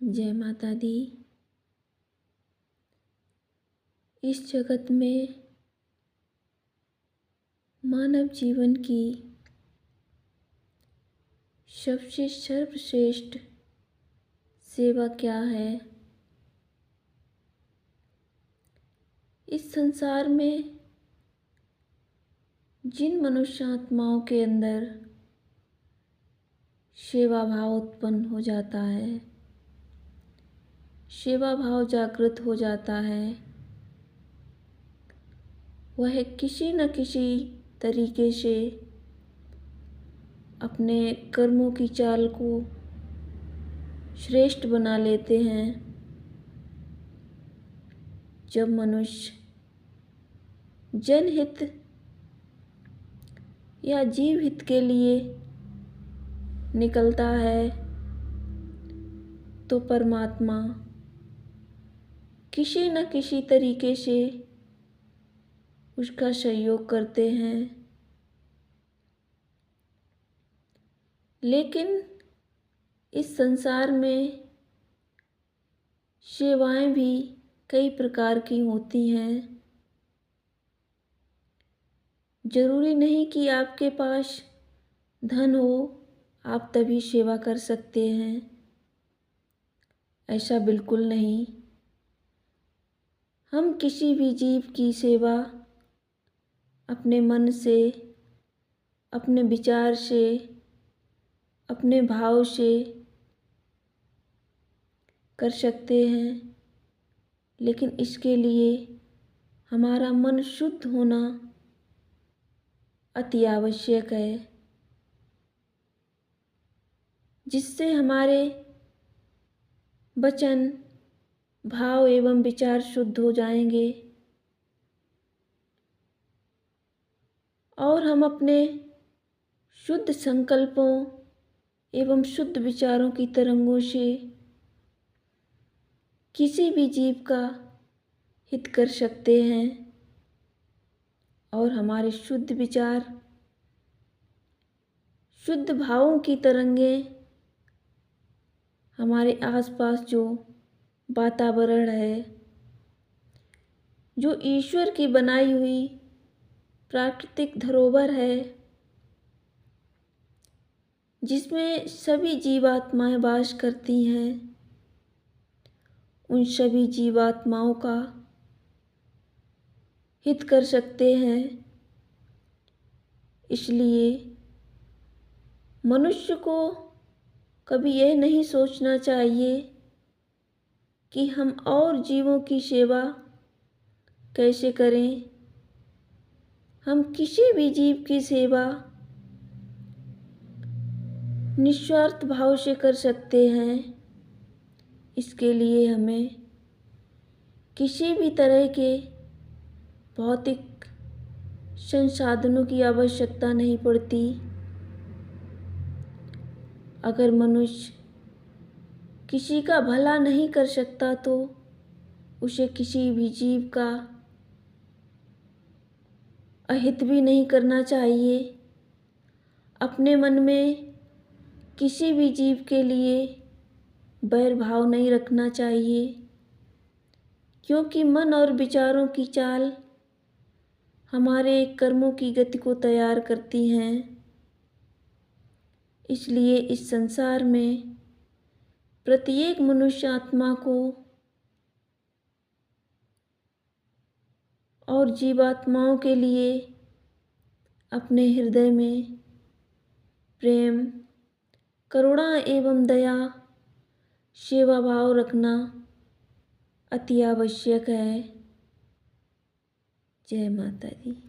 जय माता दी। इस जगत में मानव जीवन की सबसे सर्वश्रेष्ठ सेवा क्या है? इस संसार में जिन मनुष्य आत्माओं के अंदर सेवा भाव उत्पन्न हो जाता है, सेवा भाव जागृत हो जाता है, वह किसी न किसी तरीके से अपने कर्मों की चाल को श्रेष्ठ बना लेते हैं। जब मनुष्य जनहित या जीव हित के लिए निकलता है तो परमात्मा किसी न किसी तरीके से उसका सहयोग करते हैं। लेकिन इस संसार में सेवाएं भी कई प्रकार की होती हैं। जरूरी नहीं कि आपके पास धन हो आप तभी सेवा कर सकते हैं, ऐसा बिल्कुल नहीं। हम किसी भी जीव की सेवा अपने मन से, अपने विचार से, अपने भाव से कर सकते हैं, लेकिन इसके लिए हमारा मन शुद्ध होना अति आवश्यक है, जिससे हमारे वचन, भाव एवं विचार शुद्ध हो जाएंगे और हम अपने शुद्ध संकल्पों एवं शुद्ध विचारों की तरंगों से किसी भी जीव का हित कर सकते हैं और हमारे शुद्ध विचार, शुद्ध भावों की तरंगें हमारे आसपास जो वातावरण है, जो ईश्वर की बनाई हुई प्राकृतिक धरोहर है, जिसमें सभी जीवात्माएं वास करती हैं, उन सभी जीवात्माओं का हित कर सकते हैं। इसलिए मनुष्य को कभी यह नहीं सोचना चाहिए कि हम और जीवों की सेवा कैसे करें। हम किसी भी जीव की सेवा निस्वार्थ भाव से कर सकते हैं। इसके लिए हमें किसी भी तरह के भौतिक संसाधनों की आवश्यकता नहीं पड़ती। अगर मनुष्य किसी का भला नहीं कर सकता तो उसे किसी भी जीव का अहित भी नहीं करना चाहिए। अपने मन में किसी भी जीव के लिए बैर भाव नहीं रखना चाहिए, क्योंकि मन और विचारों की चाल हमारे कर्मों की गति को तैयार करती हैं। इसलिए इस संसार में प्रत्येक मनुष्य आत्मा को और जीवात्माओं के लिए अपने हृदय में प्रेम, करुणा एवं दया, सेवा भाव रखना अति आवश्यक है। जय माता दी।